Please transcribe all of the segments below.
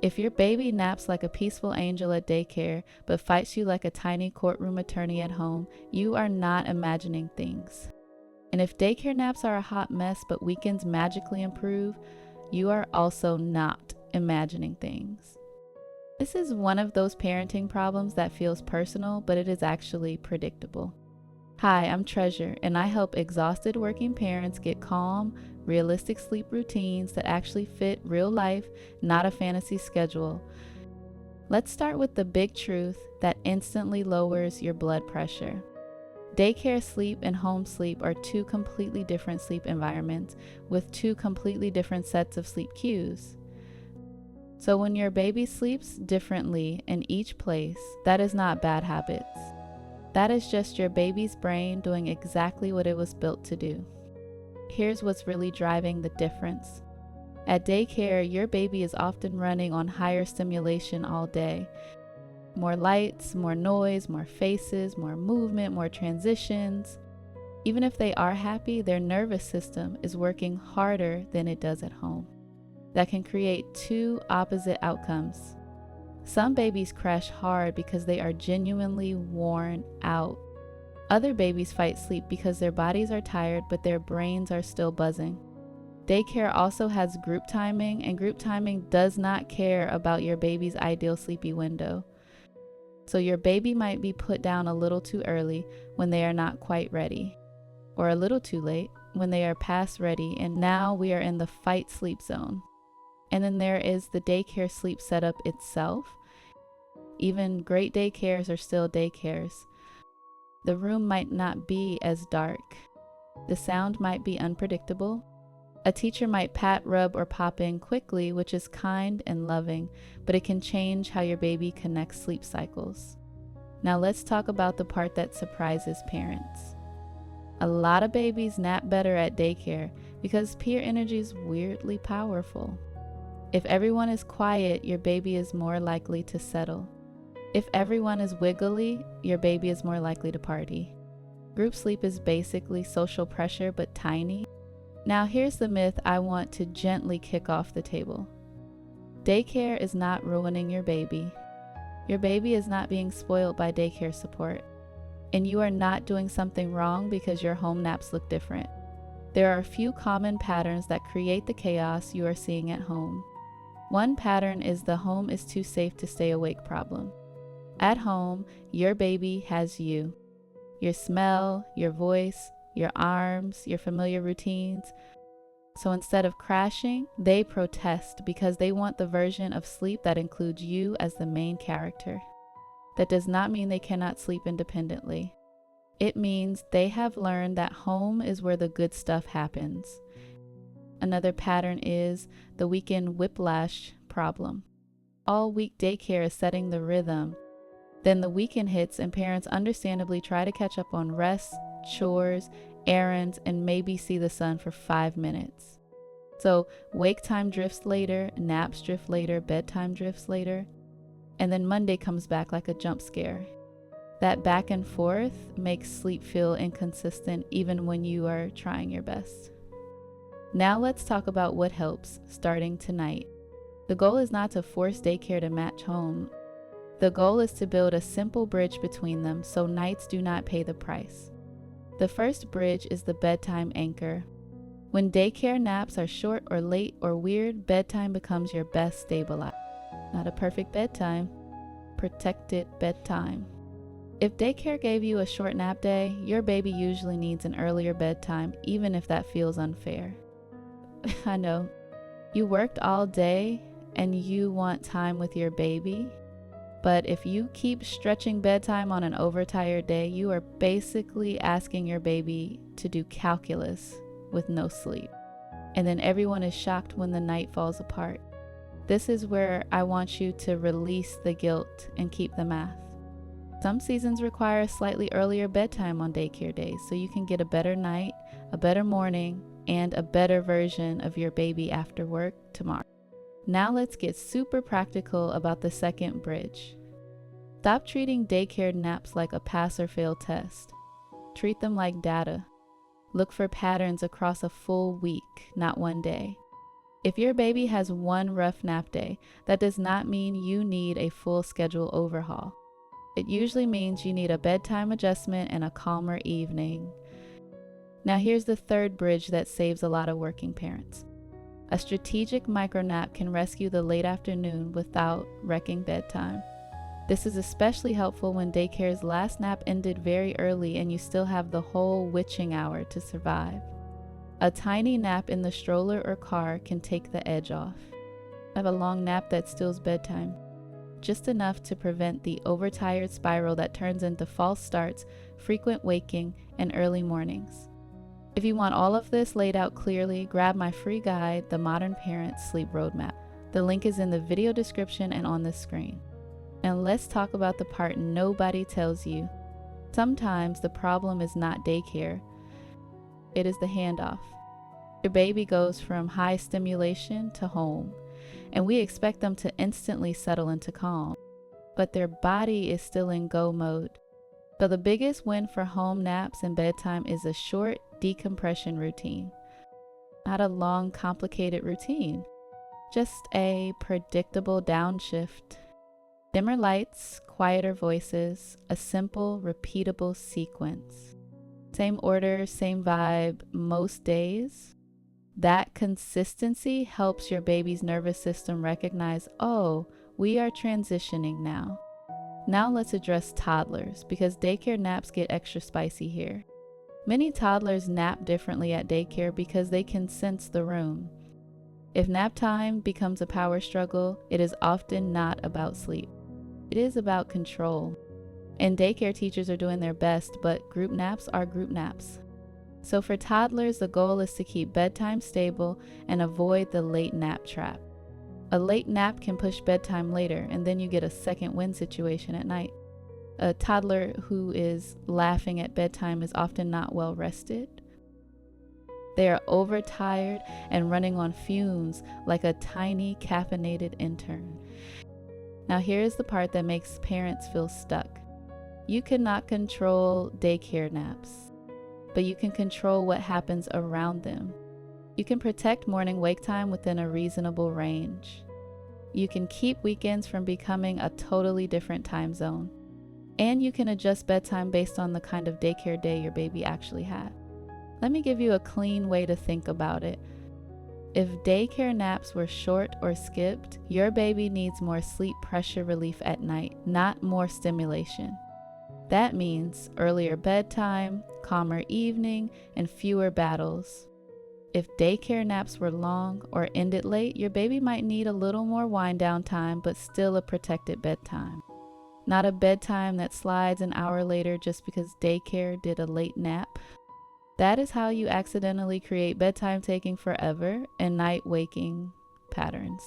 If your baby naps like a peaceful angel at daycare, but fights you like a tiny courtroom attorney at home, you are not imagining things. And if daycare naps are a hot mess, but weekends magically improve, you are also not imagining things. This is one of those parenting problems that feels personal, but it is actually predictable. Hi, I'm Treasure, and I help exhausted working parents get calm, realistic sleep routines that actually fit real life, not a fantasy schedule. Let's start with the big truth that instantly lowers your blood pressure. Daycare sleep and home sleep are two completely different sleep environments with two completely different sets of sleep cues. So when your baby sleeps differently in each place, that is not bad habits. That is just your baby's brain doing exactly what it was built to do. Here's what's really driving the difference. At daycare, your baby is often running on higher stimulation all day. More lights, more noise, more faces, more movement, more transitions. Even if they are happy, their nervous system is working harder than it does at home. That can create two opposite outcomes. Some babies crash hard because they are genuinely worn out. Other babies fight sleep because their bodies are tired, but their brains are still buzzing. Daycare also has group timing, and group timing does not care about your baby's ideal sleepy window. So your baby might be put down a little too early when they are not quite ready, or a little too late when they are past ready, and now we are in the fight sleep zone. And then there is the daycare sleep setup itself. Even great daycares are still daycares. The room might not be as dark. The sound might be unpredictable. A teacher might pat, rub, or pop in quickly, which is kind and loving, but it can change how your baby connects sleep cycles. Now let's talk about the part that surprises parents. A lot of babies nap better at daycare because peer energy is weirdly powerful. If everyone is quiet, your baby is more likely to settle. If everyone is wiggly, your baby is more likely to party. Group sleep is basically social pressure, but tiny. Now here's the myth I want to gently kick off the table. Daycare is not ruining your baby. Your baby is not being spoiled by daycare support. And you are not doing something wrong because your home naps look different. There are a few common patterns that create the chaos you are seeing at home. One pattern is the home is too safe to stay awake problem. At home, your baby has you. Your smell, your voice, your arms, your familiar routines. So instead of crashing, they protest because they want the version of sleep that includes you as the main character. That does not mean they cannot sleep independently. It means they have learned that home is where the good stuff happens. Another pattern is the weekend whiplash problem. All week daycare is setting the rhythm. Then the weekend hits and parents understandably try to catch up on rest, chores, errands, and maybe see the sun for 5 minutes. So wake time drifts later, naps drift later, bedtime drifts later, and then Monday comes back like a jump scare. That back and forth makes sleep feel inconsistent even when you are trying your best. Now let's talk about what helps starting tonight. The goal is not to force daycare to match home. The goal is to build a simple bridge between them so nights do not pay the price. The first bridge is the bedtime anchor. When daycare naps are short or late or weird, bedtime becomes your best stabilizer. Not a perfect bedtime, protected bedtime. If daycare gave you a short nap day, your baby usually needs an earlier bedtime, even if that feels unfair. I know, you worked all day and you want time with your baby, but if you keep stretching bedtime on an overtired day, you are basically asking your baby to do calculus with no sleep. And then everyone is shocked when the night falls apart. This is where I want you to release the guilt and keep the math. Some seasons require a slightly earlier bedtime on daycare days so you can get a better night, a better morning, and a better version of your baby after work tomorrow. Now let's get super practical about the second bridge. Stop treating daycare naps like a pass or fail test. Treat them like data. Look for patterns across a full week, not one day. If your baby has one rough nap day, that does not mean you need a full schedule overhaul. It usually means you need a bedtime adjustment and a calmer evening. Now here's the third bridge that saves a lot of working parents. A strategic micronap can rescue the late afternoon without wrecking bedtime. This is especially helpful when daycare's last nap ended very early and you still have the whole witching hour to survive. A tiny nap in the stroller or car can take the edge off. I have a long nap that steals bedtime, just enough to prevent the overtired spiral that turns into false starts, frequent waking, and early mornings. If you want all of this laid out clearly, grab my free guide, The Modern Parent Sleep Roadmap. The link is in the video description and on the screen. And let's talk about the part nobody tells you. Sometimes the problem is not daycare. It is the handoff. Your baby goes from high stimulation to home, and we expect them to instantly settle into calm. But their body is still in go mode. So the biggest win for home naps and bedtime is a short decompression routine. Not a long, complicated routine. Just a predictable downshift. Dimmer lights, quieter voices, a simple, repeatable sequence. Same order, same vibe, most days. That consistency helps your baby's nervous system recognize, oh, we are transitioning now. Now let's address toddlers, because daycare naps get extra spicy here. Many toddlers nap differently at daycare because they can sense the room. If nap time becomes a power struggle, it is often not about sleep. It is about control. And daycare teachers are doing their best, but group naps are group naps. So for toddlers, the goal is to keep bedtime stable and avoid the late nap trap. A late nap can push bedtime later, and then you get a second wind situation at night. A toddler who is laughing at bedtime is often not well rested. They are overtired and running on fumes like a tiny caffeinated intern. Now here's the part that makes parents feel stuck. You cannot control daycare naps, but you can control what happens around them. You can protect morning wake time within a reasonable range. You can keep weekends from becoming a totally different time zone. And you can adjust bedtime based on the kind of daycare day your baby actually had. Let me give you a clean way to think about it. If daycare naps were short or skipped, your baby needs more sleep pressure relief at night, not more stimulation. That means earlier bedtime, calmer evening, and fewer battles. If daycare naps were long or ended late, your baby might need a little more wind down time, but still a protected bedtime. Not a bedtime that slides an hour later just because daycare did a late nap. That is how you accidentally create bedtime taking forever and night waking patterns.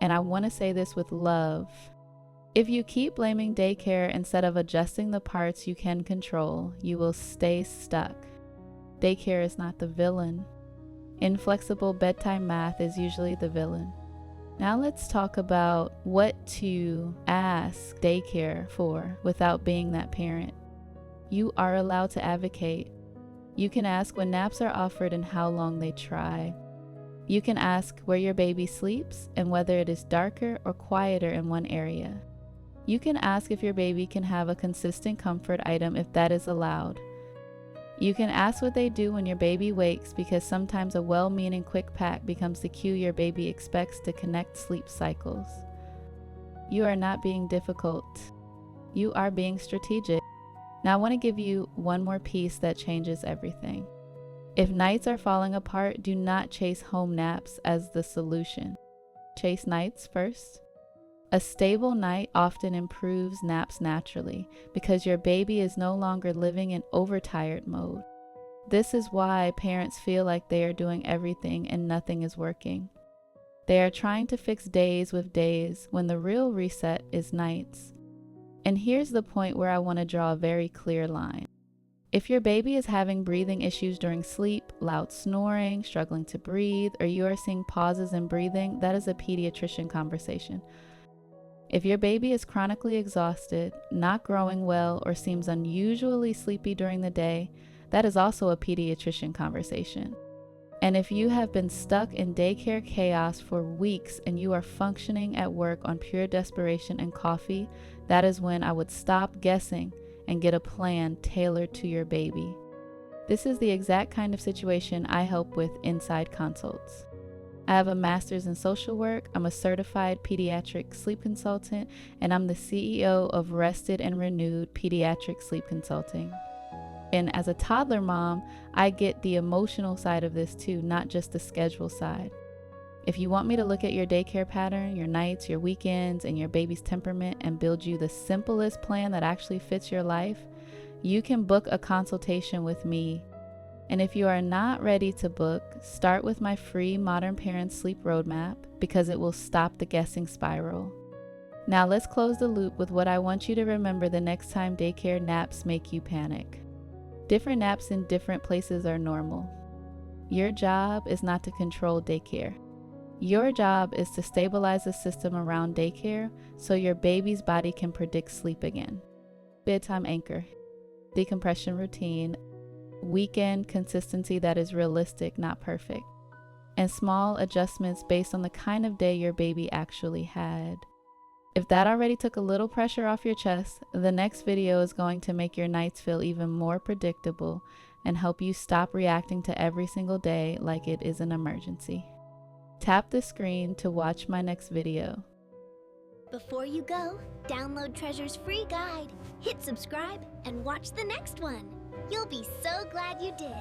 And I want to say this with love. If you keep blaming daycare instead of adjusting the parts you can control, you will stay stuck. Daycare is not the villain. Inflexible bedtime math is usually the villain. Now let's talk about what to ask daycare for without being that parent. You are allowed to advocate. You can ask when naps are offered and how long they try. You can ask where your baby sleeps and whether it is darker or quieter in one area. You can ask if your baby can have a consistent comfort item if that is allowed. You can ask what they do when your baby wakes, because sometimes a well-meaning quick pack becomes the cue your baby expects to connect sleep cycles. You are not being difficult. You are being strategic. Now I want to give you one more piece that changes everything. If nights are falling apart, do not chase home naps as the solution. Chase nights first. A stable night often improves naps naturally because your baby is no longer living in overtired mode. This is why parents feel like they are doing everything and nothing is working. They are trying to fix days with days when the real reset is nights. And here's the point where I want to draw a very clear line. If your baby is having breathing issues during sleep, loud snoring, struggling to breathe, or you are seeing pauses in breathing, that is a pediatrician conversation. If your baby is chronically exhausted, not growing well, or seems unusually sleepy during the day, that is also a pediatrician conversation. And if you have been stuck in daycare chaos for weeks and you are functioning at work on pure desperation and coffee, that is when I would stop guessing and get a plan tailored to your baby. This is the exact kind of situation I help with inside consults. I have a master's in social work, I'm a certified pediatric sleep consultant, and I'm the CEO of Rested and Renewed Pediatric Sleep Consulting. And as a toddler mom, I get the emotional side of this too, not just the schedule side. If you want me to look at your daycare pattern, your nights, your weekends, and your baby's temperament and build you the simplest plan that actually fits your life, you can book a consultation with me. And if you are not ready to book, start with my free Modern Parents Sleep Roadmap because it will stop the guessing spiral. Now let's close the loop with what I want you to remember the next time daycare naps make you panic. Different naps in different places are normal. Your job is not to control daycare. Your job is to stabilize the system around daycare so your baby's body can predict sleep again. Bedtime anchor, decompression routine, weekend consistency that is realistic, not perfect, and small adjustments based on the kind of day your baby actually had. If that already took a little pressure off your chest, the next video is going to make your nights feel even more predictable and help you stop reacting to every single day like it is an emergency. Tap the screen to watch my next video. Before you go, download Treasure's free guide, hit subscribe, and watch the next one. You'll be so glad you did.